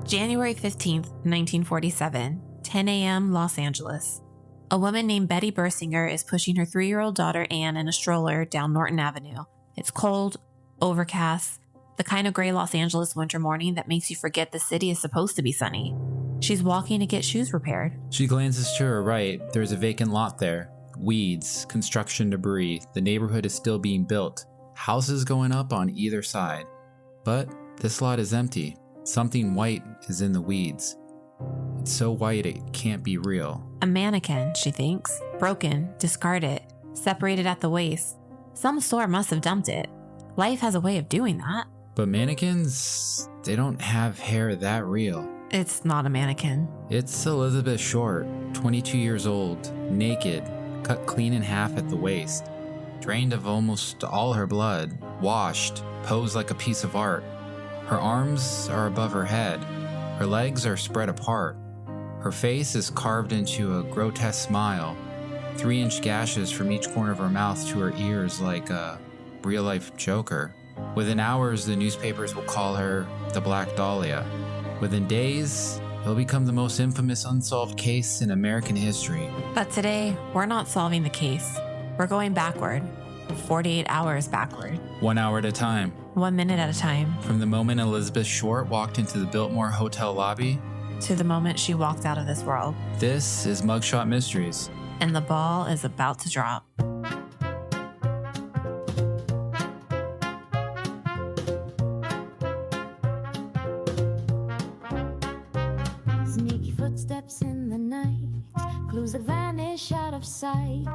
January 15th, 1947, 10 a.m. Los Angeles. A woman named Betty Bersinger is pushing her 3-year-old daughter Anne in a stroller down Norton Avenue. It's cold, overcast, the kind of gray Los Angeles winter morning that makes you forget the city is supposed to be sunny. She's walking to get shoes repaired. She glances to her right. There's a vacant lot there. Weeds, construction debris. The neighborhood is still being built. Houses going up on either side. But this lot is empty. Something white is in the weeds. It's so white it can't be real. A mannequin, she thinks. Broken, discarded, separated at the waist. Some store must have dumped it. Life has a way of doing that. But mannequins, they don't have hair that real. It's not a mannequin. It's Elizabeth Short, 22 years old, naked, cut clean in half at the waist, drained of almost all her blood, washed, posed like a piece of art. Her arms are above her head. Her legs are spread apart. Her face is carved into a grotesque smile, 3-inch gashes from each corner of her mouth to her ears like a real-life Joker. Within hours, the newspapers will call her the Black Dahlia. Within days, it'll become the most infamous unsolved case in American history. But today, we're not solving the case. We're going backward. 48 hours backward. 1 hour at a time. 1 minute at a time. From the moment Elizabeth Short walked into the Biltmore hotel lobby to the moment she walked out of this world. This is Mugshot Mysteries. And the ball is about to drop. Sneaky footsteps in the night, clues that vanish out of sight.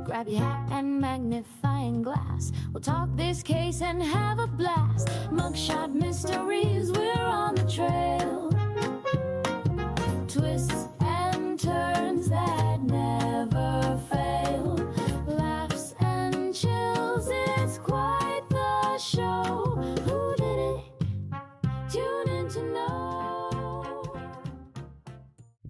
Grab your hat and magnifying glass. We'll talk this case and have a blast. Mugshot Mysteries, we're on the trail. Twists and turns that never fail. Laughs and chills, it's quite the show. Who did it? Tune in to know.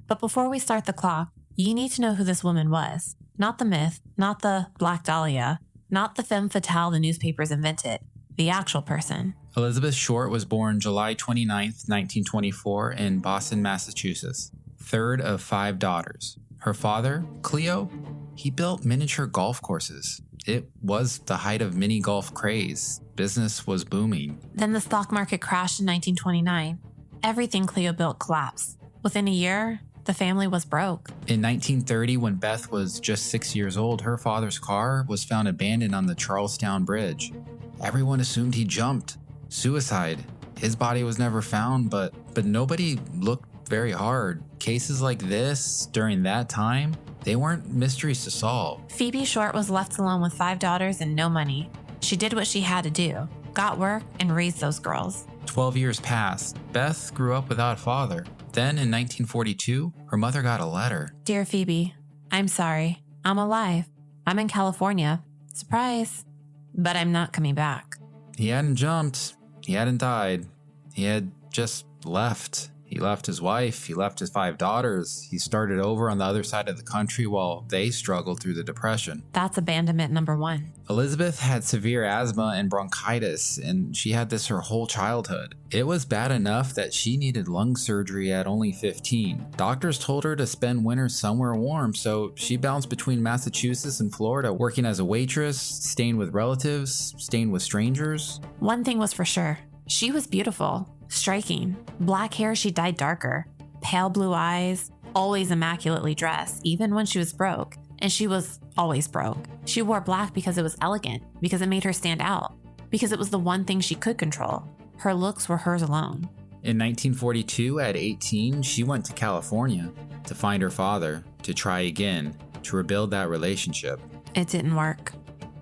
But before we start the clock, you need to know who this woman was. Not the myth, not the Black Dahlia, not the femme fatale the newspapers invented. The actual person. Elizabeth Short was born July 29th, 1924 in Boston, Massachusetts. Third of 5 daughters. Her father, Cleo, he built miniature golf courses. It was the height of mini golf craze. Business was booming. Then the stock market crashed in 1929. Everything Cleo built collapsed. Within a year, the family was broke. In 1930, when Beth was just 6 years old, her father's car was found abandoned on the Charlestown Bridge. Everyone assumed he jumped. Suicide. His body was never found, but nobody looked very hard. Cases like this, during that time, they weren't mysteries to solve. Phoebe Short was left alone with 5 daughters and no money. She did what she had to do, got work, and raised those girls. 12 years passed. Beth grew up without a father. Then, in 1942, her mother got a letter. Dear Phoebe, I'm sorry. I'm alive. I'm in California. Surprise. But I'm not coming back. He hadn't jumped. He hadn't died. He had just left. He left his wife. He left his 5 daughters. He started over on the other side of the country while they struggled through the Depression. That's abandonment number 1. Elizabeth had severe asthma and bronchitis, and she had this her whole childhood. It was bad enough that she needed lung surgery at only 15. Doctors told her to spend winters somewhere warm, so she bounced between Massachusetts and Florida, working as a waitress, staying with relatives, staying with strangers. One thing was for sure. She was beautiful, striking. Black hair she dyed darker, pale blue eyes, always immaculately dressed, even when she was broke. And she was always broke. She wore black because it was elegant, because it made her stand out, because it was the one thing she could control. Her looks were hers alone. In 1942, at 18, she went to California to find her father, to try again, to rebuild that relationship. It didn't work.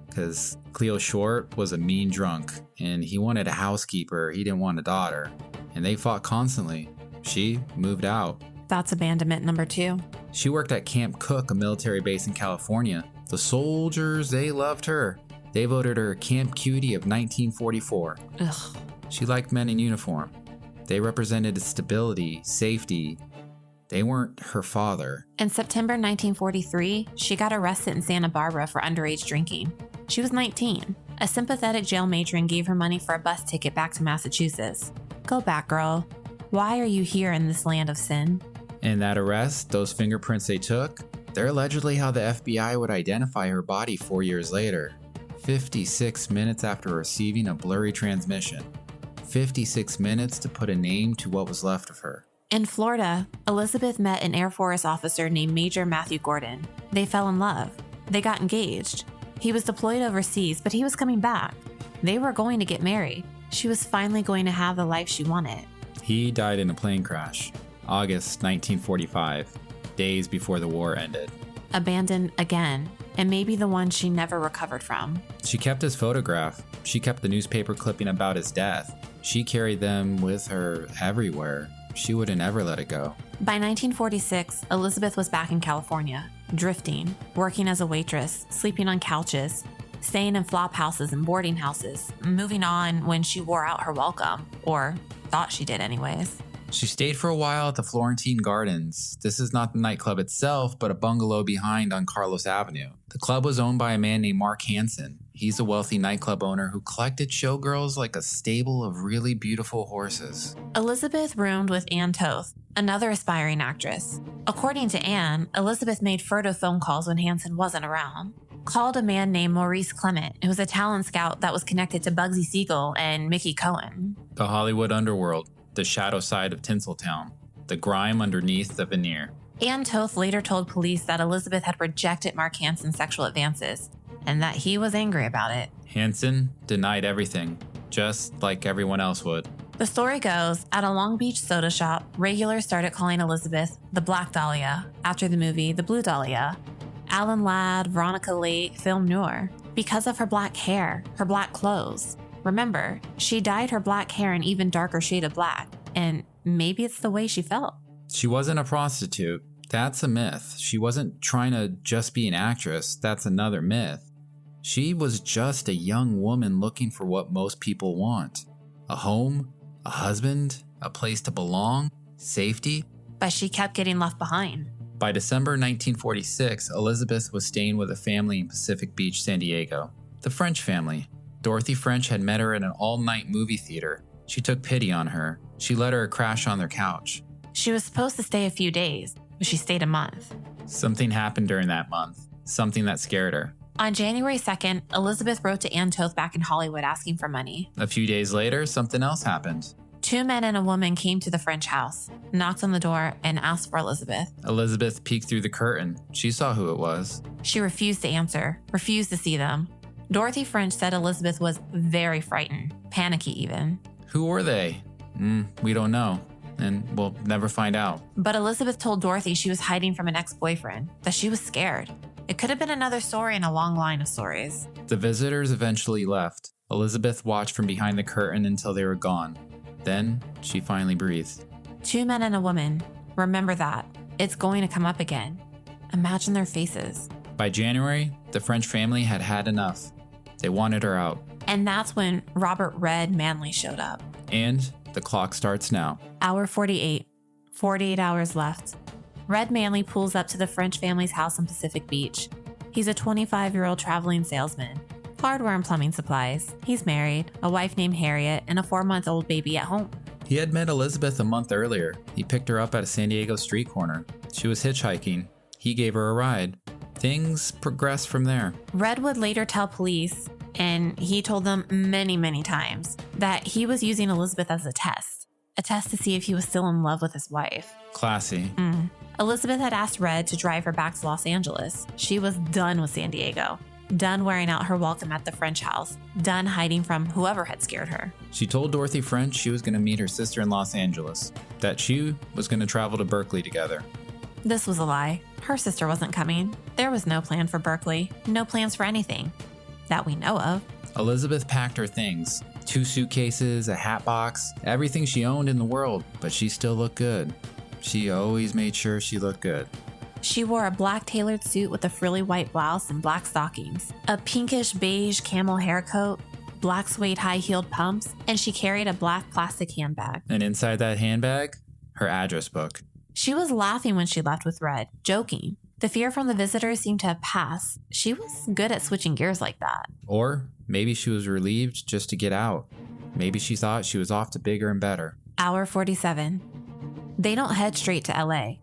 Because Cleo Short was a mean drunk, and he wanted a housekeeper, he didn't want a daughter. And they fought constantly. She moved out. That's abandonment number 2. She worked at Camp Cook, a military base in California. The soldiers, they loved her. They voted her Camp Cutie of 1944. Ugh. She liked men in uniform. They represented stability, safety. They weren't her father. In September 1943, she got arrested in Santa Barbara for underage drinking. She was 19. A sympathetic jail matron gave her money for a bus ticket back to Massachusetts. Go back, girl. Why are you here in this land of sin? In that arrest, those fingerprints they took, they're allegedly how the FBI would identify her body 4 years later. 56 minutes after receiving a blurry transmission. 56 minutes to put a name to what was left of her. In Florida, Elizabeth met an Air Force officer named Major Matthew Gordon. They fell in love. They got engaged. He was deployed overseas, but he was coming back. They were going to get married. She was finally going to have the life she wanted. He died in a plane crash, August 1945, days before the war ended. Abandoned again, and maybe the one she never recovered from. She kept his photograph. She kept the newspaper clipping about his death. She carried them with her everywhere. She wouldn't ever let it go. By 1946, Elizabeth was back in California, drifting, working as a waitress, sleeping on couches, staying in flop houses and boarding houses, moving on when she wore out her welcome, or thought she did anyways. She stayed for a while at the Florentine Gardens. This is not the nightclub itself, but a bungalow behind on Carlos Avenue. The club was owned by a man named Mark Hansen. He's a wealthy nightclub owner who collected showgirls like a stable of really beautiful horses. Elizabeth roomed with Ann Toth, another aspiring actress. According to Ann, Elizabeth made furtive phone calls when Hansen wasn't around. Called a man named Maurice Clement, who was a talent scout that was connected to Bugsy Siegel and Mickey Cohen. The Hollywood underworld. The shadow side of Tinseltown, the grime underneath the veneer. Ann Toth later told police that Elizabeth had rejected Mark Hansen's sexual advances, and that he was angry about it. Hansen denied everything, just like everyone else would. The story goes, at a Long Beach soda shop, regulars started calling Elizabeth the Black Dahlia, after the movie The Blue Dahlia. Alan Ladd, Veronica Lake, film noir, because of her black hair, her black clothes. Remember, she dyed her black hair an even darker shade of black, and maybe it's the way she felt. She wasn't a prostitute. That's a myth. She wasn't trying to just be an actress. That's another myth. She was just a young woman looking for what most people want. A home, a husband, a place to belong, safety. But she kept getting left behind. By December 1946, Elizabeth was staying with a family in Pacific Beach, San Diego. The French family. Dorothy French had met her at an all-night movie theater. She took pity on her. She let her crash on their couch. She was supposed to stay a few days, but she stayed a month. Something happened during that month. Something that scared her. On January 2nd, Elizabeth wrote to Ann Toth back in Hollywood asking for money. A few days later, something else happened. 2 men and a woman came to the French house, knocked on the door, and asked for Elizabeth. Elizabeth peeked through the curtain. She saw who it was. She refused to answer, refused to see them. Dorothy French said Elizabeth was very frightened, panicky even. Who were they? We don't know, and we'll never find out. But Elizabeth told Dorothy she was hiding from an ex-boyfriend, that she was scared. It could have been another story in a long line of stories. The visitors eventually left. Elizabeth watched from behind the curtain until they were gone. Then she finally breathed. 2 men and a woman. Remember that. It's going to come up again. Imagine their faces. By January, the French family had had enough. They wanted her out. And that's when Robert Red Manley showed up. And the clock starts now. Hour 48. 48 hours left. Red Manley pulls up to the French family's house on Pacific Beach. He's a 25-year-old traveling salesman. Hardware and plumbing supplies. He's married, a wife named Harriet, and a 4-month-old baby at home. He had met Elizabeth a month earlier. He picked her up at a San Diego street corner. She was hitchhiking. He gave her a ride. Things progressed from there. Red would later tell police, and he told them many, many times, that he was using Elizabeth as a test to see if he was still in love with his wife. Classy. Elizabeth had asked Red to drive her back to Los Angeles. She was done with San Diego, done wearing out her welcome at the French house, done hiding from whoever had scared her. She told Dorothy French she was going to meet her sister in Los Angeles, that she was going to travel to Berkeley together. This was a lie. Her sister wasn't coming. There was no plan for Berkeley, no plans for anything that we know of. Elizabeth packed her things. 2 suitcases, a hat box, everything she owned in the world, but she still looked good. She always made sure she looked good. She wore a black tailored suit with a frilly white blouse and black stockings, a pinkish beige camel hair coat, black suede high-heeled pumps, and she carried a black plastic handbag. And inside that handbag, her address book. She was laughing when she left with Red, joking. The fear from the visitors seemed to have passed. She was good at switching gears like that. Or maybe she was relieved just to get out. Maybe she thought she was off to bigger and better. Hour 47. They don't head straight to LA.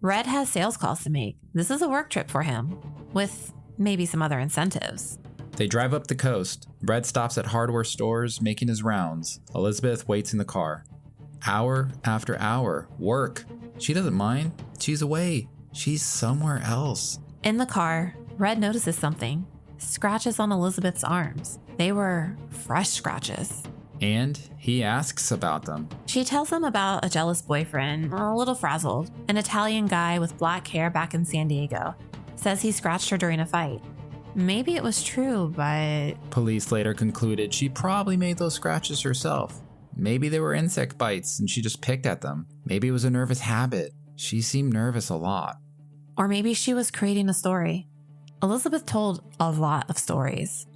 Red has sales calls to make. This is a work trip for him, with maybe some other incentives. They drive up the coast. Red stops at hardware stores, making his rounds. Elizabeth waits in the car. Hour after hour. Work. She doesn't mind. She's away. She's somewhere else. In the car, Red notices something. Scratches on Elizabeth's arms. They were fresh scratches. And he asks about them. She tells him about a jealous boyfriend, a little frazzled, an Italian guy with black hair back in San Diego. Says he scratched her during a fight. Maybe it was true, but... Police later concluded she probably made those scratches herself. Maybe they were insect bites and she just picked at them. Maybe it was a nervous habit. She seemed nervous a lot. Or maybe she was creating a story. Elizabeth told a lot of stories.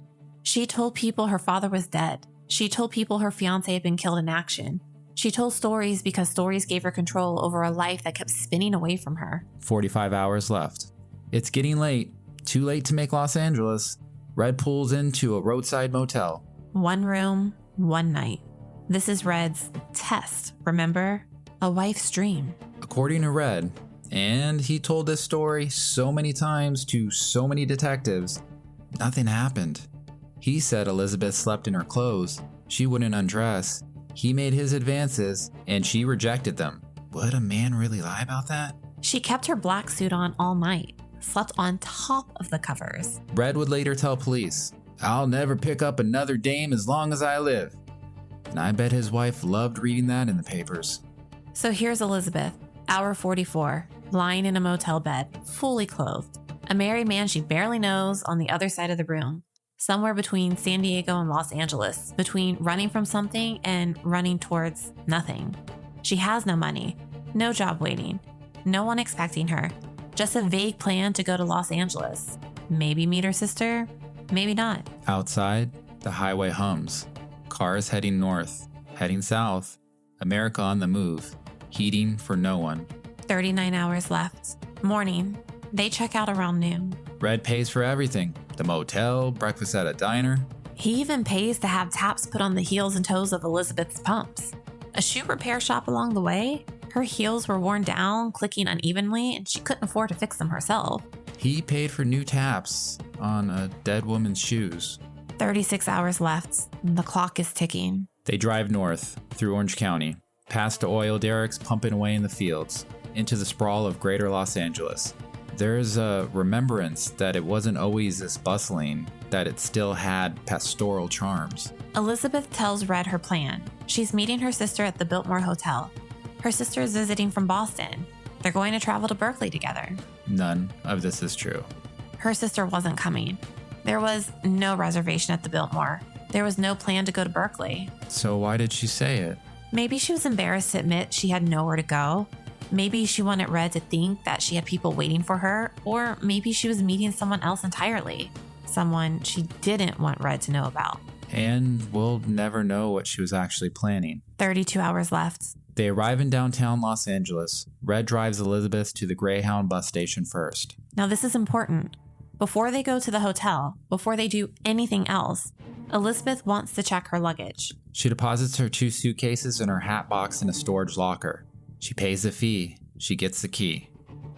She told people her father was dead. She told people her fiancé had been killed in action. She told stories because stories gave her control over a life that kept spinning away from her. 45 hours left. It's getting late. Too late to make Los Angeles. Red pulls into a roadside motel. 1 room, 1 night. This is Red's test, remember? A wife's dream. According to Red, and he told this story so many times to so many detectives, nothing happened. He said Elizabeth slept in her clothes. She wouldn't undress. He made his advances, and she rejected them. Would a man really lie about that? She kept her black suit on all night, slept on top of the covers. Red would later tell police, "I'll never pick up another dame as long as I live." And I bet his wife loved reading that in the papers. So here's Elizabeth, hour 44, lying in a motel bed, fully clothed. A married man she barely knows on the other side of the room. Somewhere between San Diego and Los Angeles, between running from something and running towards nothing. She has no money, no job waiting, no one expecting her, just a vague plan to go to Los Angeles. Maybe meet her sister, maybe not. Outside, the highway hums. Cars heading north, heading south. America on the move, heeding for no one. 39 hours left. Morning. They check out around noon. Red pays for everything. The motel, breakfast at a diner. He even pays to have taps put on the heels and toes of Elizabeth's pumps. A shoe repair shop along the way. Her heels were worn down, clicking unevenly, and she couldn't afford to fix them herself. He paid for new taps on a dead woman's shoes. 36 hours left. The clock is ticking. They drive north, through Orange County, past the oil derricks pumping away in the fields, into the sprawl of greater Los Angeles. There's a remembrance that it wasn't always this bustling, that it still had pastoral charms. Elizabeth tells Red her plan. She's meeting her sister at the Biltmore Hotel. Her sister is visiting from Boston. They're going to travel to Berkeley together. None of this is true. Her sister wasn't coming. There was no reservation at the Biltmore. There was no plan to go to Berkeley. So why did she say it? Maybe she was embarrassed to admit she had nowhere to go. Maybe she wanted Red to think that she had people waiting for her, or maybe she was meeting someone else entirely. Someone she didn't want Red to know about. And we'll never know what she was actually planning. 32 hours left. They arrive in downtown Los Angeles. Red drives Elizabeth to the Greyhound bus station first. Now this is important. Before they go to the hotel, before they do anything else, Elizabeth wants to check her luggage. She deposits her 2 suitcases and her hat box in a storage locker. She pays the fee. She gets the key.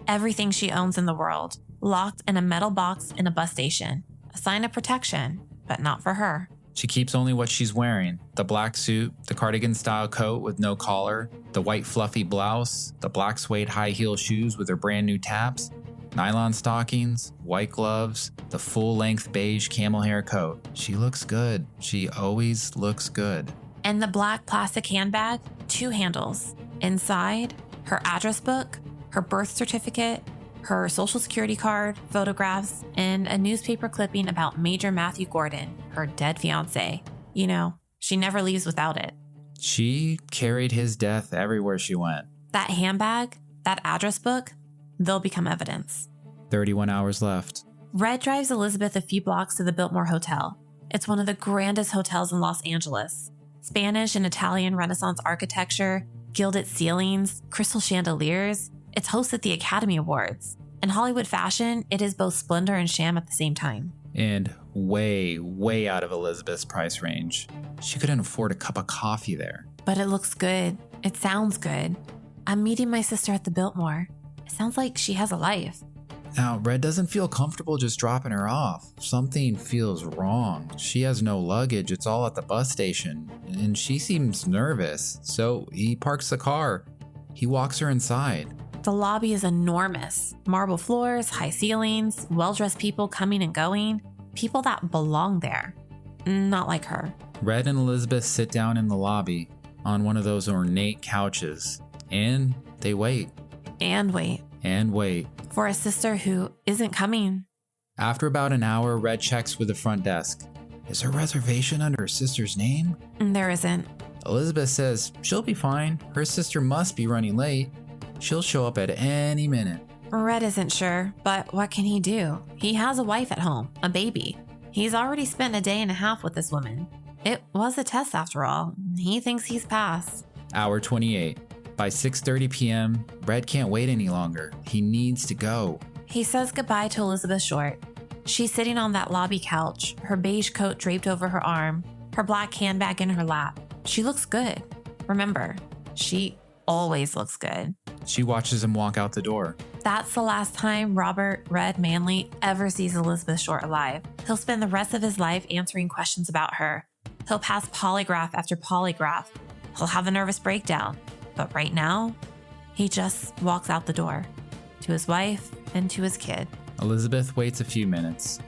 Everything she owns in the world, locked in a metal box in a bus station. A sign of protection, but not for her. She keeps only what she's wearing. The black suit, the cardigan-style coat with no collar, the white fluffy blouse, the black suede high-heel shoes with her brand new taps, nylon stockings, white gloves, the full-length beige camel hair coat. She looks good. She always looks good. And the black plastic handbag, 2 handles. Inside, her address book, her birth certificate, her social security card, photographs, and a newspaper clipping about Major Matthew Gordon, her dead fiancé. You know, she never leaves without it. She carried his death everywhere she went. That handbag, that address book, they'll become evidence. 31 hours left. Red drives Elizabeth a few blocks to the Biltmore Hotel. It's one of the grandest hotels in Los Angeles. Spanish and Italian Renaissance architecture, gilded ceilings, crystal chandeliers. It's hosted the Academy Awards. In Hollywood fashion, it is both splendor and sham at the same time. And way, way out of Elizabeth's price range. She couldn't afford a cup of coffee there. But it looks good. It sounds good. I'm meeting my sister at the Biltmore. It sounds like she has a life. Now, Red doesn't feel comfortable just dropping her off. Something feels wrong. She has no luggage, it's all at the bus station, and she seems nervous, so he parks the car. He walks her inside. The lobby is enormous. Marble floors, high ceilings, well-dressed people coming and going. People that belong there. Not like her. Red and Elizabeth sit down in the lobby on one of those ornate couches, and they wait. And wait. And wait. For a sister who isn't coming. After about an hour, Red checks with the front desk. Is her reservation under her sister's name? There isn't. Elizabeth says she'll be fine. Her sister must be running late. She'll show up at any minute. Red isn't sure, but what can he do? He has a wife at home, a baby. He's already spent a day and a half with this woman. It was a test after all. He thinks he's passed. Hour 28. By 6:30 p.m., Red can't wait any longer. He needs to go. He says goodbye to Elizabeth Short. She's sitting on that lobby couch, her beige coat draped over her arm, her black handbag in her lap. She looks good. Remember, she always looks good. She watches him walk out the door. That's the last time Robert Red Manley ever sees Elizabeth Short alive. He'll spend the rest of his life answering questions about her. He'll pass polygraph after polygraph. He'll have a nervous breakdown. But right now, he just walks out the door to his wife and to his kid. Elizabeth waits a few minutes.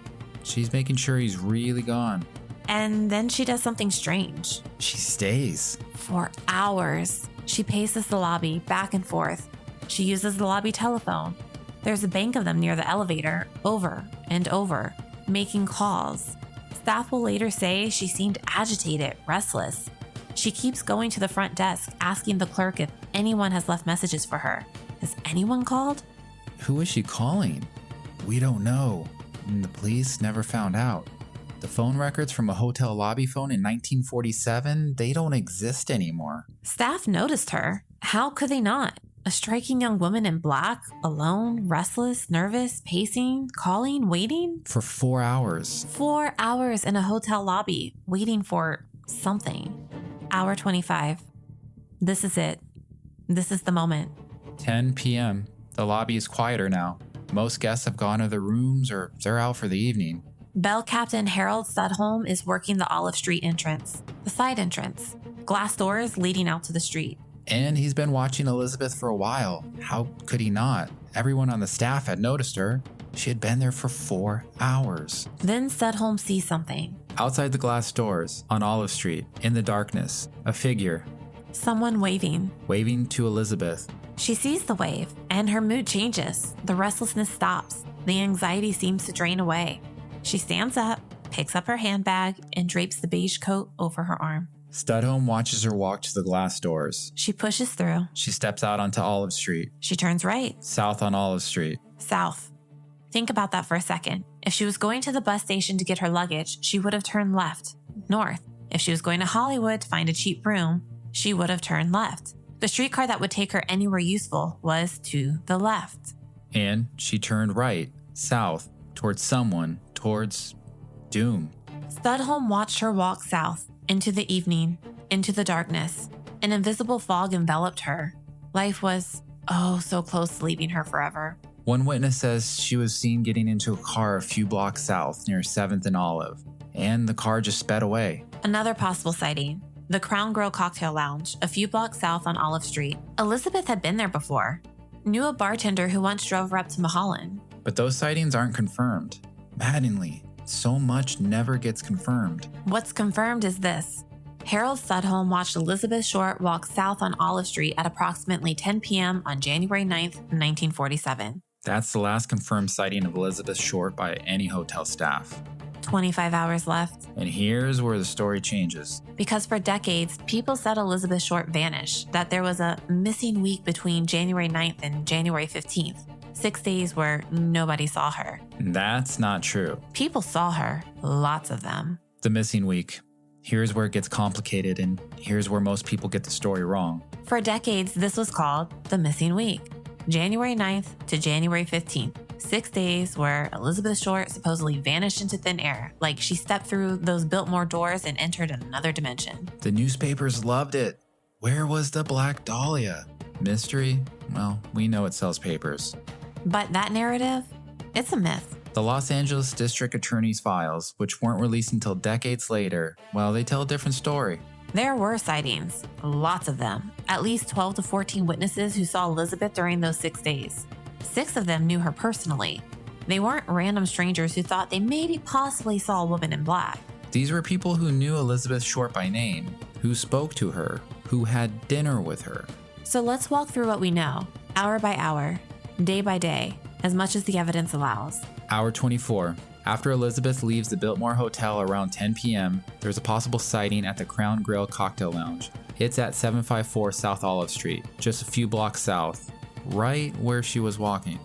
She's making sure he's really gone. And then she does something strange. She stays. For hours, she paces the lobby back and forth. She uses the lobby telephone. There's a bank of them near the elevator, over and over, making calls. Staff will later say she seemed agitated, restless. She keeps going to the front desk, asking the clerk if anyone has left messages for her. Has anyone called? Who is she calling? We don't know. And the police never found out. The phone records from a hotel lobby phone in 1947, they don't exist anymore. Staff noticed her. How could they not? A striking young woman in black, alone, restless, nervous, pacing, calling, waiting? For 4 hours. 4 hours in a hotel lobby, waiting for something. Hour 25. This is it. This is the moment. 10 p.m. The lobby is quieter now. Most guests have gone to their rooms or they're out for the evening. Bell Captain Harold Studholme is working the Olive Street entrance, the side entrance, glass doors leading out to the street. And he's been watching Elizabeth for a while. How could he not? Everyone on the staff had noticed her. She had been there for 4 hours. Then Studholme sees something. Outside the glass doors, on Olive Street, in the darkness, a figure. Someone waving. Waving to Elizabeth. She sees the wave, and her mood changes. The restlessness stops. The anxiety seems to drain away. She stands up, picks up her handbag, and drapes the beige coat over her arm. Studholme watches her walk to the glass doors. She pushes through. She steps out onto Olive Street. She turns right. South on Olive Street. South. Think about that for a second. If she was going to the bus station to get her luggage, she would have turned left, north. If she was going to Hollywood to find a cheap room, she would have turned left. The streetcar that would take her anywhere useful was to the left. And she turned right, south, towards someone, towards doom. Studholme watched her walk south, into the evening, into the darkness. An invisible fog enveloped her. Life was, so close to leaving her forever. One witness says she was seen getting into a car a few blocks south near 7th and Olive, and the car just sped away. Another possible sighting, the Crown Grill Cocktail Lounge, a few blocks south on Olive Street. Elizabeth had been there before, knew a bartender who once drove her up to Mulholland. But those sightings aren't confirmed. Maddeningly, so much never gets confirmed. What's confirmed is this. Harold Studholme watched Elizabeth Short walk south on Olive Street at approximately 10 p.m. on January 9th, 1947. That's the last confirmed sighting of Elizabeth Short by any hotel staff. 25 hours left. And here's where the story changes. Because for decades, people said Elizabeth Short vanished, that there was a missing week between January 9th and January 15th. 6 days where nobody saw her. That's not true. People saw her, lots of them. The missing week. Here's where it gets complicated, and here's where most people get the story wrong. For decades, this was called the missing week. January 9th to January 15th. 6 days where Elizabeth Short supposedly vanished into thin air, like she stepped through those Biltmore doors and entered another dimension. The newspapers loved it. Where was the Black Dahlia? Mystery? Well, we know it sells papers. But that narrative, it's a myth. The Los Angeles District Attorney's files, which weren't released until decades later, well, they tell a different story. There were sightings, lots of them. At least 12 to 14 witnesses who saw Elizabeth during those 6 days. 6 of them knew her personally. They weren't random strangers who thought they maybe possibly saw a woman in black. These were people who knew Elizabeth Short by name, who spoke to her, who had dinner with her. So let's walk through what we know, hour by hour, day by day, as much as the evidence allows. Hour 24. After Elizabeth leaves the Biltmore Hotel around 10 p.m., there's a possible sighting at the Crown Grill Cocktail Lounge. It's at 754 South Olive Street, just a few blocks south, right where she was walking.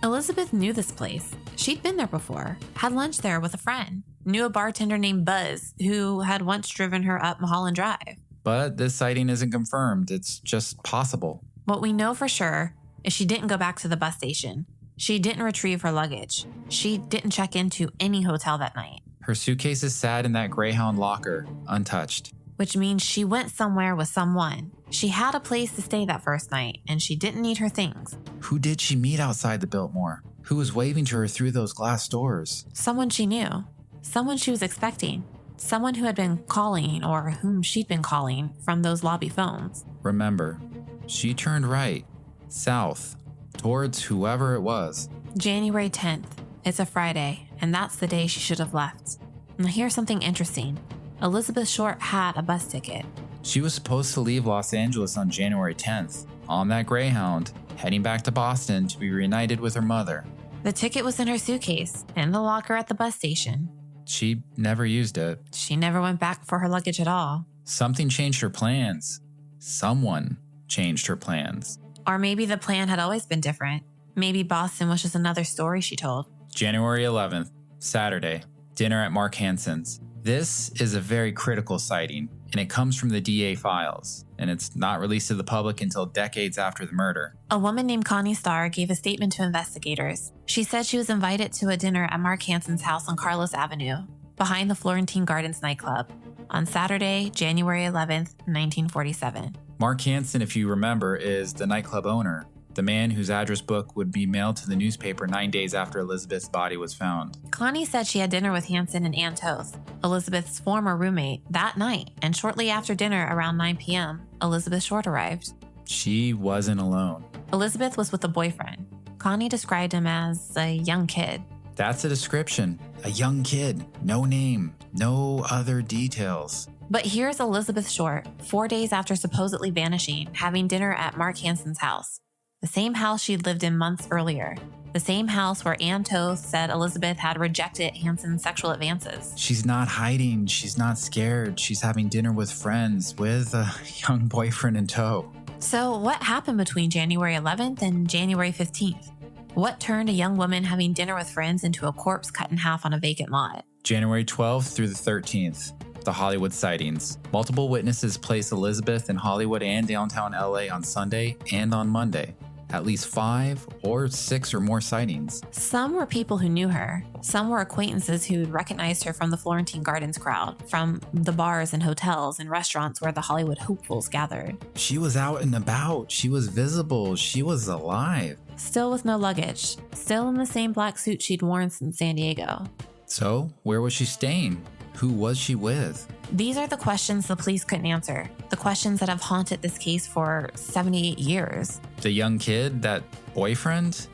Elizabeth knew this place. She'd been there before, had lunch there with a friend, knew a bartender named Buzz who had once driven her up Mulholland Drive. But this sighting isn't confirmed, it's just possible. What we know for sure is she didn't go back to the bus station. She didn't retrieve her luggage. She didn't check into any hotel that night. Her suitcases sat in that Greyhound locker, untouched. Which means she went somewhere with someone. She had a place to stay that first night, and she didn't need her things. Who did she meet outside the Biltmore? Who was waving to her through those glass doors? Someone she knew. Someone she was expecting. Someone who had been calling, or whom she'd been calling, from those lobby phones. Remember, she turned right, south, towards whoever it was. January 10th. It's a Friday, and that's the day she should have left. Now here's something interesting. Elizabeth Short had a bus ticket. She was supposed to leave Los Angeles on January 10th, on that Greyhound, heading back to Boston to be reunited with her mother. The ticket was in her suitcase, in the locker at the bus station. She never used it. She never went back for her luggage at all. Something changed her plans. Someone changed her plans. Or maybe the plan had always been different. Maybe Boston was just another story she told. January 11th, Saturday, dinner at Mark Hansen's. This is a very critical sighting, and it comes from the DA files, and it's not released to the public until decades after the murder. A woman named Connie Starr gave a statement to investigators. She said she was invited to a dinner at Mark Hansen's house on Carlos Avenue, behind the Florentine Gardens nightclub, on Saturday, January 11th, 1947. Mark Hansen, if you remember, is the nightclub owner, the man whose address book would be mailed to the newspaper 9 days after Elizabeth's body was found. Connie said she had dinner with Hansen and Ann Toth, Elizabeth's former roommate, that night, and shortly after dinner around 9 p.m., Elizabeth Short arrived. She wasn't alone. Elizabeth was with a boyfriend. Connie described him as a young kid. That's a description. A young kid. No name. No other details. But here's Elizabeth Short, 4 days after supposedly vanishing, having dinner at Mark Hansen's house. The same house she'd lived in months earlier. The same house where Ann Toth said Elizabeth had rejected Hansen's sexual advances. She's not hiding. She's not scared. She's having dinner with friends with a young boyfriend in tow. So what happened between January 11th and January 15th? What turned a young woman having dinner with friends into a corpse cut in half on a vacant lot? January 12th through the 13th. The Hollywood sightings. Multiple witnesses place Elizabeth in Hollywood and downtown LA on Sunday and on Monday. At least 5 or 6 or more sightings. Some were people who knew her. Some were acquaintances who recognized her from the Florentine Gardens crowd, from the bars and hotels and restaurants where the Hollywood hopefuls gathered. She was out and about. She was visible. She was alive. Still with no luggage. Still in the same black suit she'd worn since San Diego. So, where was she staying? Who was she with? These are the questions the police couldn't answer. The questions that have haunted this case for 78 years. The young kid, that boyfriend,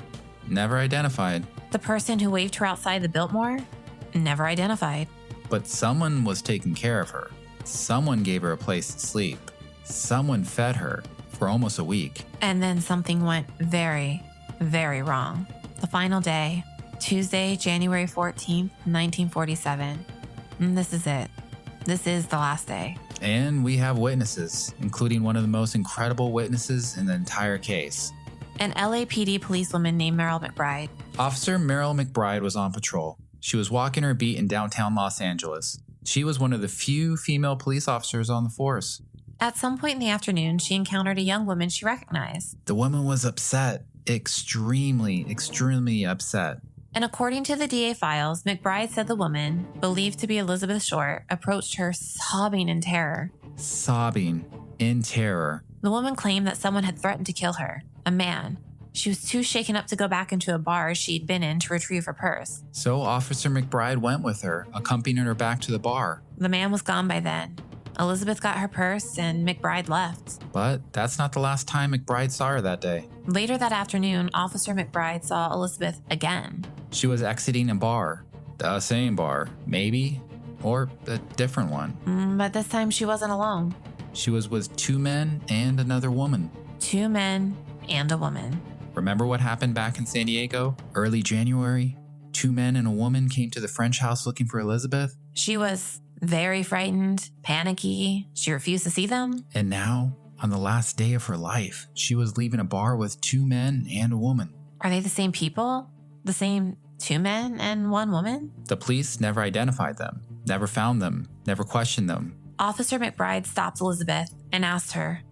never identified. The person who waved her outside the Biltmore, never identified. But someone was taking care of her. Someone gave her a place to sleep. Someone fed her for almost a week. And then something went very, very wrong. The final day, Tuesday, January 14th, 1947. And this is it. This is the last day. And we have witnesses, including one of the most incredible witnesses in the entire case. An LAPD policewoman named Meryl McBride. Officer Meryl McBride was on patrol. She was walking her beat in downtown Los Angeles. She was one of the few female police officers on the force. At some point in the afternoon, she encountered a young woman she recognized. The woman was upset. Extremely upset. And according to the DA files, McBride said the woman, believed to be Elizabeth Short, approached her sobbing in terror. Sobbing. in terror. The woman claimed that someone had threatened to kill her, a man. She was too shaken up to go back into a bar she'd been in to retrieve her purse. So Officer McBride went with her, accompanying her back to the bar. The man was gone by then. Elizabeth got her purse and McBride left. But that's not the last time McBride saw her that day. Later that afternoon, Officer McBride saw Elizabeth again. She was exiting a bar. The same bar, maybe, or a different one. But this time she wasn't alone. She was with 2 men and another woman. 2 men and a woman. Remember what happened back in San Diego? Early January? 2 men and a woman came to the French house looking for Elizabeth. She was very frightened, panicky. She refused to see them. And now, on the last day of her life, she was leaving a bar with 2 men and a woman. Are they the same people? The same 2 men and 1 woman? The police never identified them, never found them, never questioned them. Officer McBride stopped Elizabeth and asked her,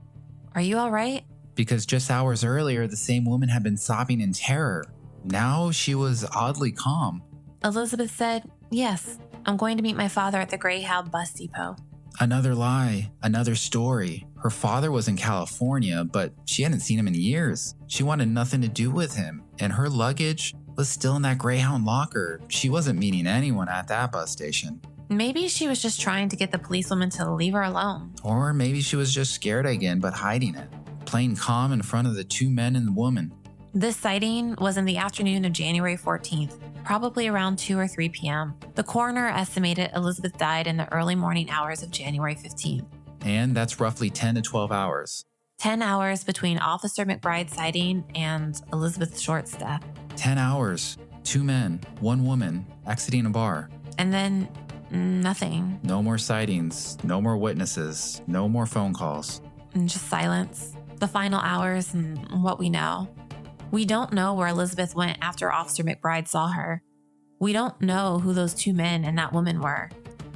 "Are you all right?" Because just hours earlier, the same woman had been sobbing in terror. Now she was oddly calm. Elizabeth said, "Yes, I'm going to meet my father at the Greyhound bus depot." Another lie, another story. Her father was in California, but she hadn't seen him in years. She wanted nothing to do with him, and her luggage was still in that Greyhound locker. She wasn't meeting anyone at that bus station. Maybe she was just trying to get the policewoman to leave her alone. Or maybe she was just scared again, but hiding it. Playing calm in front of the 2 men and the woman. This sighting was in the afternoon of January 14th, probably around 2 or 3 p.m. The coroner estimated Elizabeth died in the early morning hours of January 15th. And that's roughly 10 to 12 hours. 10 hours between Officer McBride's sighting and Elizabeth Short's death. 10 hours, 2 men, 1 woman, exiting a bar. And then nothing. No more sightings, no more witnesses, no more phone calls. And just silence. The final hours and what we know. We don't know where Elizabeth went after Officer McBride saw her. We don't know who those 2 men and that woman were.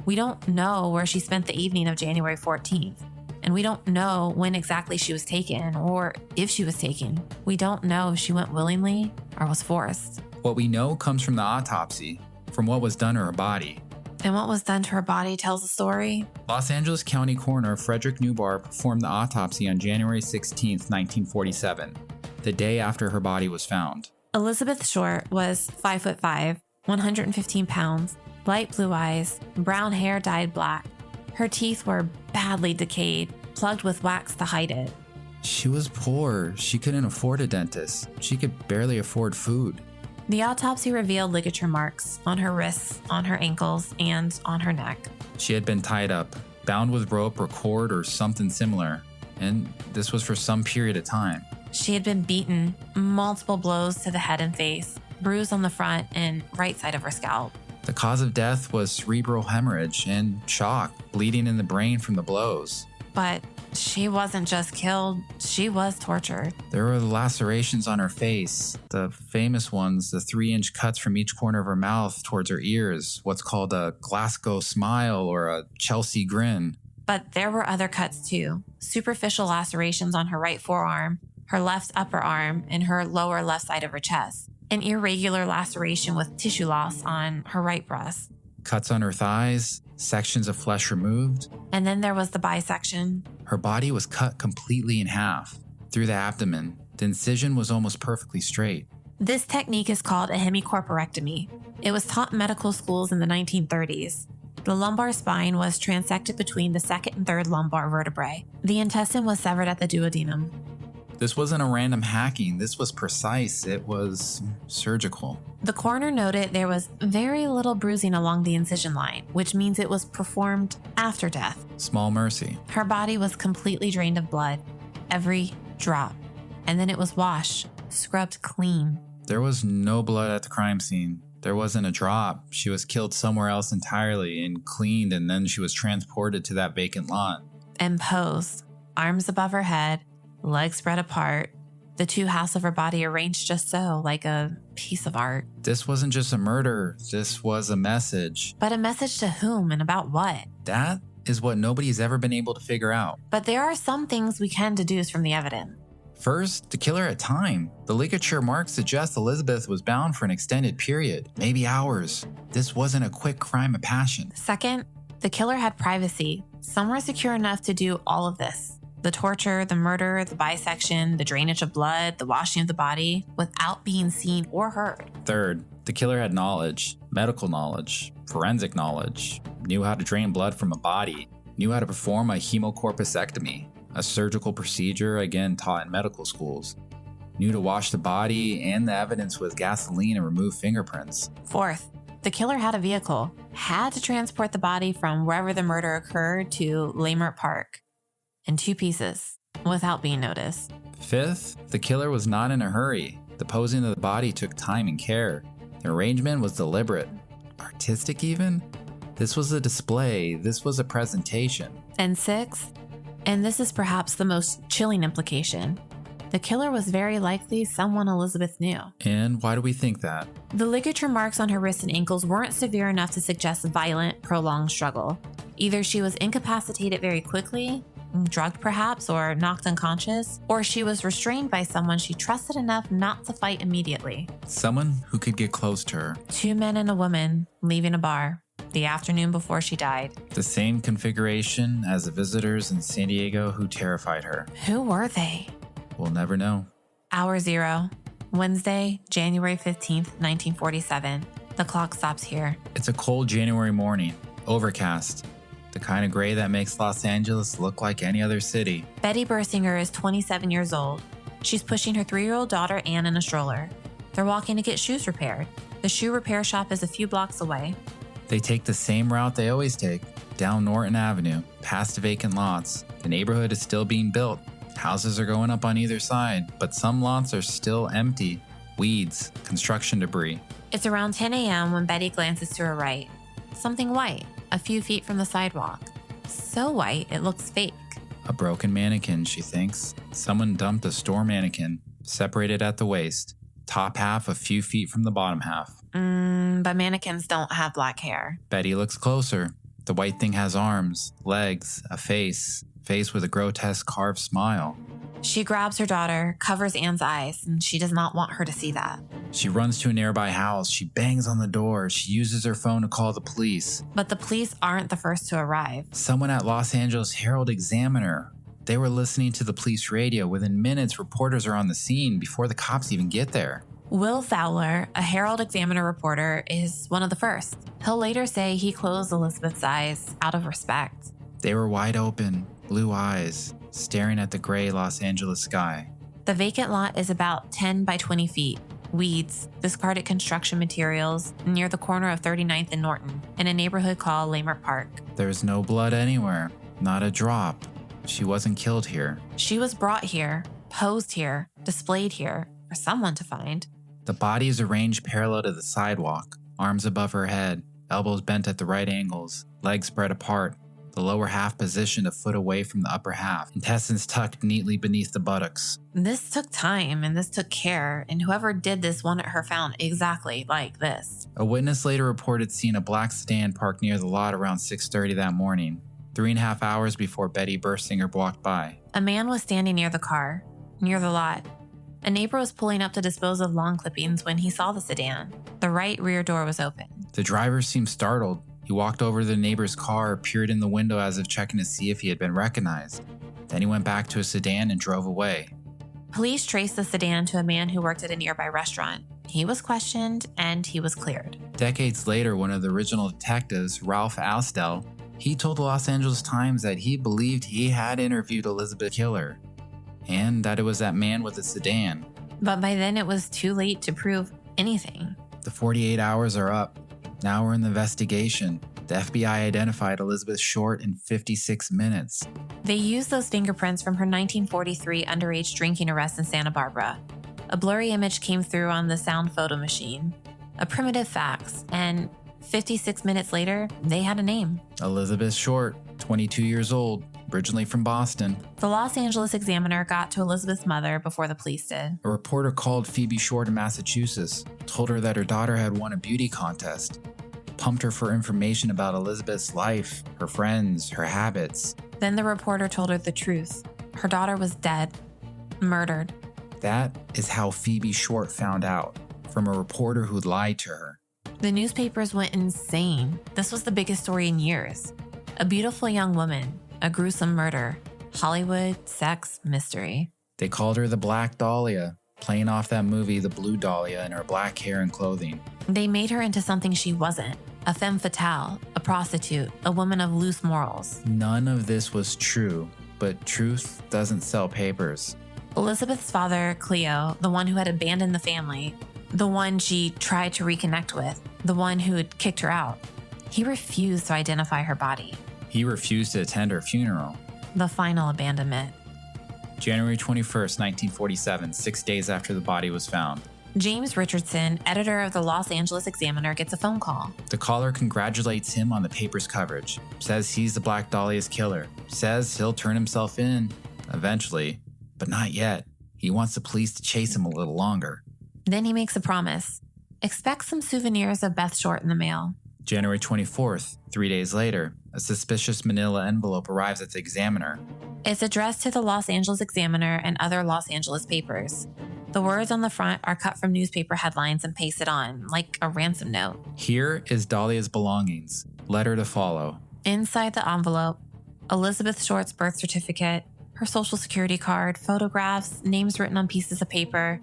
We don't know where she spent the evening of January 14th. And we don't know when exactly she was taken or if she was taken. We don't know if she went willingly or was forced. What we know comes from the autopsy, from what was done to her body. And what was done to her body tells the story. Los Angeles County Coroner Frederick Newbar performed the autopsy on January 16, 1947, the day after her body was found. Elizabeth Short was 5'5", 115 pounds, light blue eyes, brown hair dyed black. Her teeth were badly decayed, plugged with wax to hide it. She was poor. She couldn't afford a dentist. She could barely afford food. The autopsy revealed ligature marks on her wrists, on her ankles, and on her neck. She had been tied up, bound with rope or cord or something similar, and this was for some period of time. She had been beaten, multiple blows to the head and face, bruised on the front and right side of her scalp. The cause of death was cerebral hemorrhage and shock, bleeding in the brain from the blows. But she wasn't just killed, she was tortured. There were lacerations on her face, the famous ones, the 3-inch cuts from each corner of her mouth towards her ears, what's called a Glasgow smile or a Chelsea grin. But there were other cuts too, superficial lacerations on her right forearm, her left upper arm, and her lower left side of her chest. An irregular laceration with tissue loss on her right breast. Cuts on her thighs, sections of flesh removed. And then there was the bisection. Her body was cut completely in half. Through the abdomen, the incision was almost perfectly straight. This technique is called a hemicorporectomy. It was taught in medical schools in the 1930s. The lumbar spine was transected between the second and third lumbar vertebrae. The intestine was severed at the duodenum. This wasn't a random hacking. This was precise. It was surgical. The coroner noted there was very little bruising along the incision line, which means it was performed after death. Small mercy. Her body was completely drained of blood, every drop. And then it was washed, scrubbed clean. There was no blood at the crime scene. There wasn't a drop. She was killed somewhere else entirely and cleaned, and then she was transported to that vacant lot. And posed, arms above her head, legs spread apart, the 2 halves of her body arranged just so, like a piece of art. This wasn't just a murder. This was a message. But a message to whom and about what? That is what nobody's ever been able to figure out. But there are some things we can deduce from the evidence. First, the killer had time. The ligature marks suggest Elizabeth was bound for an extended period, maybe hours. This wasn't a quick crime of passion. Second, the killer had privacy, somewhere secure enough to do all of this. The torture, the murder, the bisection, the drainage of blood, the washing of the body, without being seen or heard. Third, the killer had knowledge, medical knowledge, forensic knowledge, knew how to drain blood from a body, knew how to perform a hemocorpusectomy, a surgical procedure again taught in medical schools, knew to wash the body and the evidence with gasoline and remove fingerprints. Fourth, the killer had a vehicle, had to transport the body from wherever the murder occurred to Leimert Park in 2 pieces without being noticed. Fifth, the killer was not in a hurry. The posing of the body took time and care. The arrangement was deliberate. Artistic even? This was a display. This was a presentation. And sixth, and this is perhaps the most chilling implication, the killer was very likely someone Elizabeth knew. And why do we think that? The ligature marks on her wrists and ankles weren't severe enough to suggest a violent, prolonged struggle. Either she was incapacitated very quickly, drugged perhaps, or knocked unconscious, or she was restrained by someone she trusted enough not to fight immediately. Someone who could get close to her. 2 men and a woman leaving a bar the afternoon before she died. The same configuration as the visitors in San Diego who terrified her. Who were they? We'll never know. Hour 0, Wednesday, January 15th, 1947. The clock stops here. It's a cold January morning, overcast. The kind of gray that makes Los Angeles look like any other city. Betty Bersinger is 27 years old. She's pushing her 3-year-old daughter Anne in a stroller. They're walking to get shoes repaired. The shoe repair shop is a few blocks away. They take the same route they always take, down Norton Avenue, past vacant lots. The neighborhood is still being built. Houses are going up on either side, but some lots are still empty. Weeds, construction debris. It's around 10 a.m. when Betty glances to her right. Something white, a few feet from the sidewalk. So white, it looks fake. A broken mannequin, she thinks. Someone dumped a store mannequin, separated at the waist. Top half a few feet from the bottom half. But mannequins don't have black hair. Betty looks closer. The white thing has arms, legs, a face with a grotesque carved smile. She grabs her daughter, covers Anne's eyes, and she does not want her to see that. She runs to a nearby house. She bangs on the door. She uses her phone to call the police. But the police aren't the first to arrive. Someone at Los Angeles Herald-Examiner. They were listening to the police radio. Within minutes, reporters are on the scene before the cops even get there. Will Fowler, a Herald-Examiner reporter, is one of the first. He'll later say he closed Elizabeth's eyes out of respect. They were wide open, blue eyes, staring at the gray Los Angeles sky. The vacant lot is about 10 by 20 feet. Weeds, discarded construction materials, near the corner of 39th and Norton, in a neighborhood called Leimert Park. There's no blood anywhere, not a drop. She wasn't killed here. She was brought here, posed here, displayed here, for someone to find. The body is arranged parallel to the sidewalk, arms above her head, elbows bent at the right angles, legs spread apart, the lower half positioned a foot away from the upper half, intestines tucked neatly beneath the buttocks. This took time and this took care, and whoever did this wanted her found exactly like this. A witness later reported seeing a black sedan parked near the lot around 6:30 that morning, 3.5 hours before Betty Bersinger walked by. A man was standing near the car, near the lot. A neighbor was pulling up to dispose of lawn clippings when he saw the sedan. The right rear door was open. The driver seemed startled. He walked over to the neighbor's car, peered in the window as if checking to see if he had been recognized. Then he went back to his sedan and drove away. Police traced the sedan to a man who worked at a nearby restaurant. He was questioned and he was cleared. Decades later, one of the original detectives, Ralph Astel, he told the Los Angeles Times that he believed he had interviewed Elizabeth Killer, and that it was that man with the sedan. But by then it was too late to prove anything. The 48 hours are up. Now we're in the investigation. The FBI identified Elizabeth Short in 56 minutes. They used those fingerprints from her 1943 underage drinking arrest in Santa Barbara. A blurry image came through on the sound photo machine. A primitive fax, and 56 minutes later, they had a name. Elizabeth Short, 22 years old, originally from Boston. The Los Angeles Examiner got to Elizabeth's mother before the police did. A reporter called Phoebe Short in Massachusetts, told her that her daughter had won a beauty contest, pumped her for information about Elizabeth's life, her friends, her habits. Then the reporter told her the truth. Her daughter was dead, murdered. That is how Phoebe Short found out, from a reporter who'd lied to her. The newspapers went insane. This was the biggest story in years. A beautiful young woman, a gruesome murder, Hollywood sex mystery. They called her the Black Dahlia, playing off that movie The Blue Dahlia in her black hair and clothing. They made her into something she wasn't. A femme fatale, a prostitute, a woman of loose morals. None of this was true, but truth doesn't sell papers. Elizabeth's father, Cleo, the one who had abandoned the family, the one she tried to reconnect with, the one who had kicked her out, he refused to identify her body. He refused to attend her funeral. The final abandonment. January 21st, 1947, 6 days after the body was found. James Richardson, editor of the Los Angeles Examiner, gets a phone call. The caller congratulates him on the paper's coverage, says he's the Black Dahlia's killer, says he'll turn himself in eventually, but not yet. He wants the police to chase him a little longer. Then he makes a promise. Expect some souvenirs of Beth Short in the mail. January 24th, 3 days later, a suspicious manila envelope arrives at the Examiner. It's addressed to the Los Angeles Examiner and other Los Angeles papers. The words on the front are cut from newspaper headlines and pasted on, like a ransom note. Here is Dahlia's belongings. Letter to follow. Inside the envelope, Elizabeth Short's birth certificate, her social security card, photographs, names written on pieces of paper,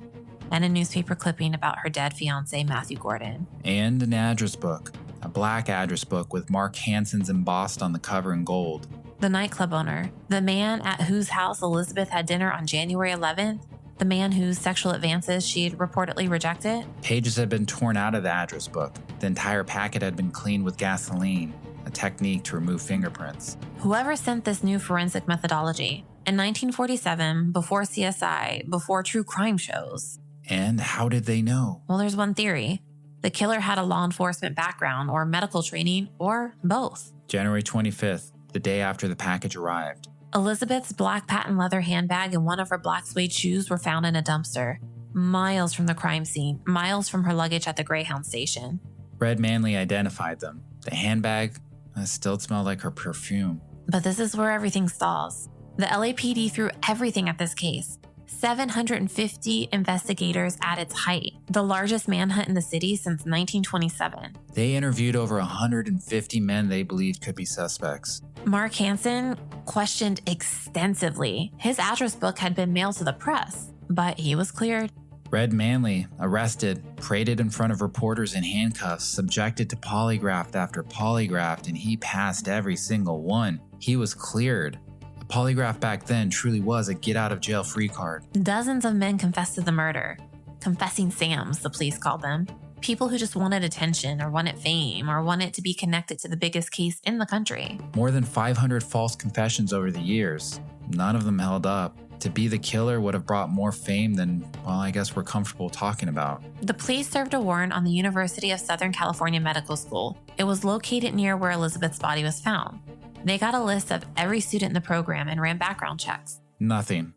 and a newspaper clipping about her dead fiancé, Matthew Gordon. And an address book. A black address book with Mark Hansen's embossed on the cover in gold. The nightclub owner, the man at whose house Elizabeth had dinner on January 11th, the man whose sexual advances she had reportedly rejected. Pages had been torn out of the address book. The entire packet had been cleaned with gasoline, a technique to remove fingerprints. Whoever sent this new forensic methodology, in 1947, before CSI, before true crime shows. And how did they know? Well, there's one theory. The killer had a law enforcement background or medical training, or both. January 25th, the day after the package arrived. Elizabeth's black patent leather handbag and one of her black suede shoes were found in a dumpster, miles from the crime scene, miles from her luggage at the Greyhound station. Red Manley identified them. The handbag still smelled like her perfume. But this is where everything stalls. The LAPD threw everything at this case. 750 investigators at its height, the largest manhunt in the city since 1927. They interviewed over 150 men they believed could be suspects. Mark Hansen questioned extensively. His address book had been mailed to the press, but he was cleared. Red Manley, arrested, paraded in front of reporters in handcuffs, subjected to polygraph after polygraph, and he passed every single one. He was cleared. A polygraph back then truly was a get-out-of-jail-free card. Dozens of men confessed to the murder. Confessing Sams, the police called them. People who just wanted attention or wanted fame or wanted to be connected to the biggest case in the country. More than 500 false confessions over the years. None of them held up. To be the killer would have brought more fame than, well, I guess we're comfortable talking about. The police served a warrant on the University of Southern California Medical School. It was located near where Elizabeth's body was found. They got a list of every student in the program and ran background checks. Nothing.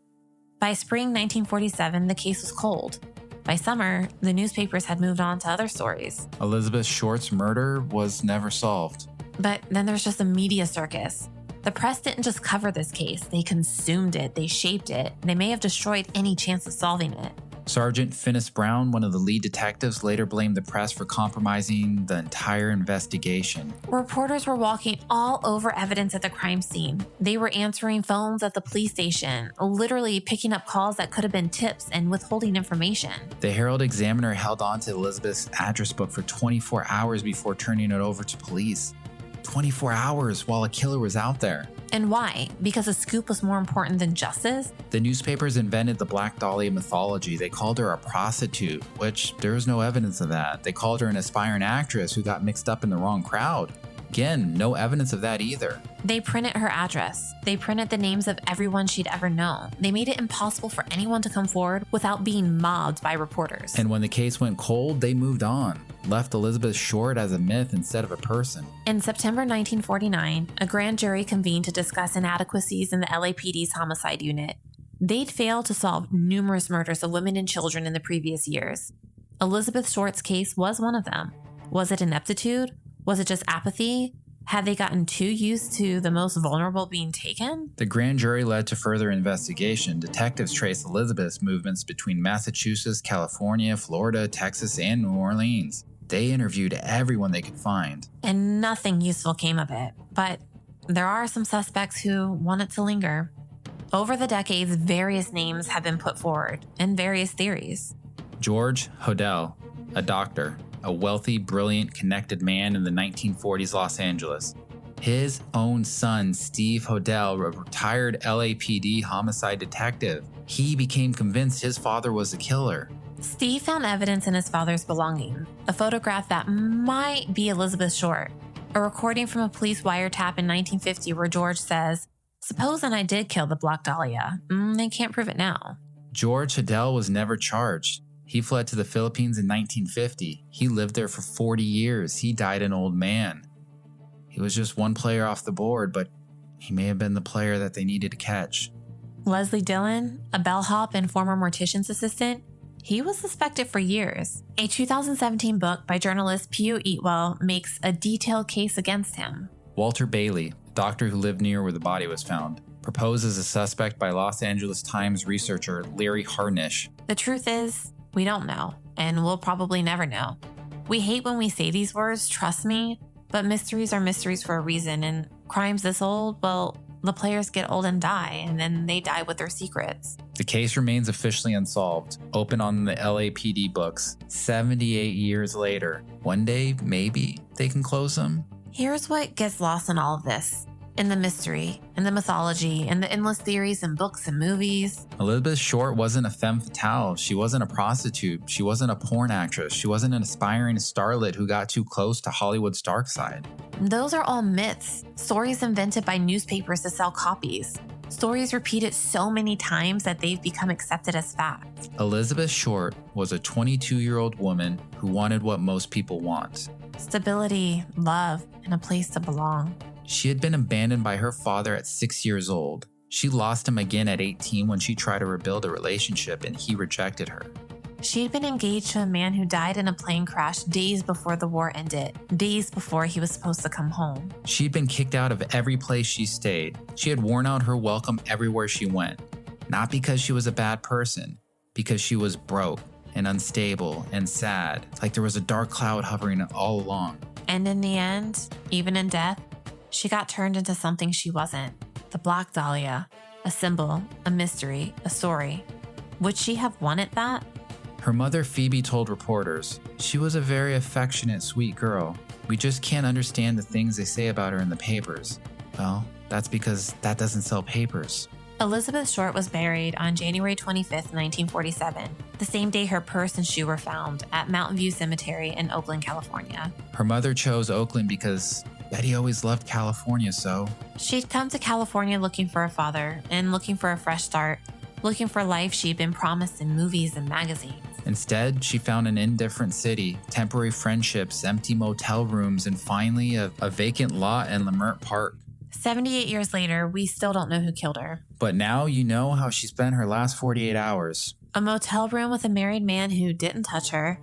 By spring 1947, the case was cold. By summer, the newspapers had moved on to other stories. Elizabeth Short's murder was never solved. But then there's just a media circus. The press didn't just cover this case, they consumed it, they shaped it, they may have destroyed any chance of solving it. Sergeant Finis Brown, one of the lead detectives, later blamed the press for compromising the entire investigation. Reporters were walking all over evidence at the crime scene. They were answering phones at the police station, literally picking up calls that could have been tips and withholding information. The Herald Examiner held on to Elizabeth's address book for 24 hours before turning it over to police. 24 hours while a killer was out there. And why? Because a scoop was more important than justice? The newspapers invented the Black Dahlia mythology. They called her a prostitute, which there was no evidence of that. They called her an aspiring actress who got mixed up in the wrong crowd. Again, no evidence of that either. They printed her address. They printed the names of everyone she'd ever known. They made it impossible for anyone to come forward without being mobbed by reporters. And when the case went cold, they moved on, left Elizabeth Short as a myth instead of a person. In September 1949, a grand jury convened to discuss inadequacies in the LAPD's homicide unit. They'd failed to solve numerous murders of women and children in the previous years. Elizabeth Short's case was one of them. Was it ineptitude? Was it just apathy? Had they gotten too used to the most vulnerable being taken? The grand jury led to further investigation. Detectives traced Elizabeth's movements between Massachusetts, California, Florida, Texas, and New Orleans. They interviewed everyone they could find. And nothing useful came of it. But there are some suspects who want it to linger. Over the decades, various names have been put forward and various theories. George Hodel, a doctor, a wealthy, brilliant, connected man in the 1940s Los Angeles. His own son, Steve Hodel, a retired LAPD homicide detective. He became convinced his father was the killer. Steve found evidence in his father's belongings, a photograph that might be Elizabeth Short, a recording from a police wiretap in 1950 where George says, "Supposing I did kill the Black Dahlia, they can't prove it now." George Hodel was never charged. He fled to the Philippines in 1950. He lived there for 40 years. He died an old man. He was just one player off the board, but he may have been the player that they needed to catch. Leslie Dillon, a bellhop and former mortician's assistant, he was suspected for years. A 2017 book by journalist Pio Eatwell makes a detailed case against him. Walter Bailey, a doctor who lived near where the body was found, proposed as a suspect by Los Angeles Times researcher Larry Harnish. The truth is, we don't know, and we'll probably never know. We hate when we say these words, trust me, but mysteries are mysteries for a reason, and crimes this old, well, the players get old and die, and then they die with their secrets. The case remains officially unsolved, open on the LAPD books, 78 years later. One day, maybe, they can close them? Here's what gets lost in all of this. In the mystery, in the mythology, and the endless theories in books and movies. Elizabeth Short wasn't a femme fatale. She wasn't a prostitute. She wasn't a porn actress. She wasn't an aspiring starlet who got too close to Hollywood's dark side. Those are all myths, stories invented by newspapers to sell copies. Stories repeated so many times that they've become accepted as fact. Elizabeth Short was a 22-year-old woman who wanted what most people want. Stability, love, and a place to belong. She had been abandoned by her father at 6 years old. She lost him again at 18 when she tried to rebuild a relationship and he rejected her. She had been engaged to a man who died in a plane crash days before the war ended, days before he was supposed to come home. She'd been kicked out of every place she stayed. She had worn out her welcome everywhere she went. Not because she was a bad person, because she was broke and unstable and sad, like there was a dark cloud hovering all along. And in the end, even in death, she got turned into something she wasn't. The Black Dahlia, a symbol, a mystery, a story. Would she have wanted that? Her mother, Phoebe, told reporters, "She was a very affectionate, sweet girl. We just can't understand the things they say about her in the papers." Well, that's because that doesn't sell papers. Elizabeth Short was buried on January 25th, 1947, the same day her purse and shoe were found at Mountain View Cemetery in Oakland, California. Her mother chose Oakland because Betty always loved California, so... She'd come to California looking for a father and looking for a fresh start, looking for life she'd been promised in movies and magazines. Instead, she found an indifferent city, temporary friendships, empty motel rooms, and finally a vacant lot in Leimert Park. 78 years later, we still don't know who killed her. But now you know how she spent her last 48 hours. A motel room with a married man who didn't touch her,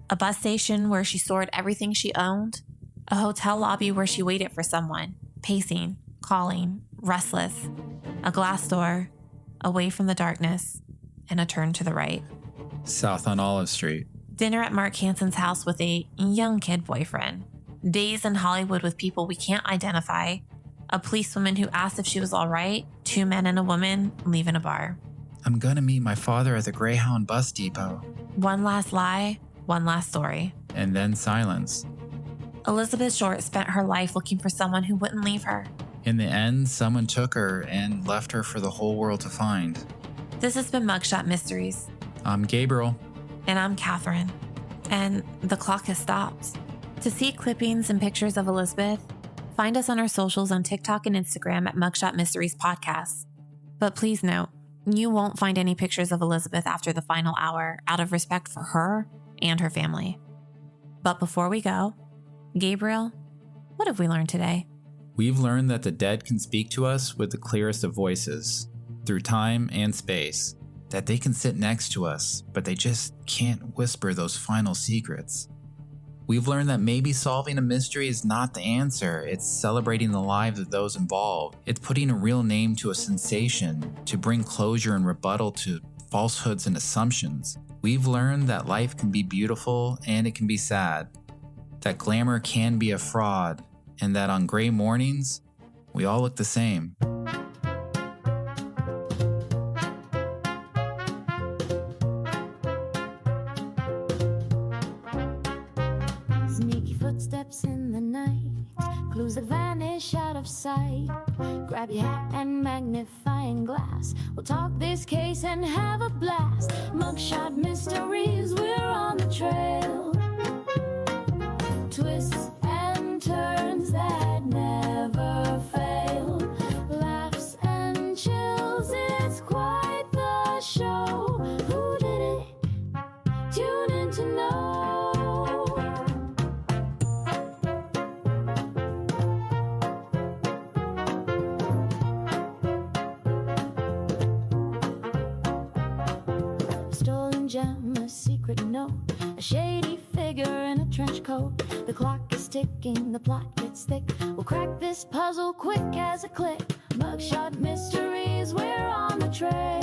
a bus station where she stored everything she owned, a hotel lobby where she waited for someone, pacing, calling, restless, a glass door, away from the darkness, and a turn to the right. South on Olive Street. Dinner at Mark Hanson's house with a young kid boyfriend. Days in Hollywood with people we can't identify. A policewoman who asked if she was all right. 2 men and a woman leaving a bar. I'm gonna meet my father at the Greyhound bus depot. One last lie, one last story. And then silence. Elizabeth Short spent her life looking for someone who wouldn't leave her. In the end, someone took her and left her for the whole world to find. This has been Mugshot Mysteries. I'm Gabriel. And I'm Kathryn. And the clock has stopped. To see clippings and pictures of Elizabeth, find us on our socials on TikTok and Instagram at Mugshot Mysteries Podcast. But please note, you won't find any pictures of Elizabeth after the final hour out of respect for her and her family. But before we go, Gabriel, what have we learned today? We've learned that the dead can speak to us with the clearest of voices, through time and space. That they can sit next to us, but they just can't whisper those final secrets. We've learned that maybe solving a mystery is not the answer. It's celebrating the lives of those involved. It's putting a real name to a sensation to bring closure and rebuttal to falsehoods and assumptions. We've learned that life can be beautiful and it can be sad. That glamour can be a fraud, and that on gray mornings, we all look the same. sight. Grab your hat and magnifying glass. We'll talk this case and have a blast. Mugshot Mysteries, we're on the trail. Twists and turns that never fail. Laughs and chills, it's quite the show. Who did it? Tune in to know. Stolen gem, a secret note, a shady figure in a trench coat. The clock is ticking, the plot gets thick. We'll crack this puzzle quick as a click. Mugshot Mysteries, we're on the trail.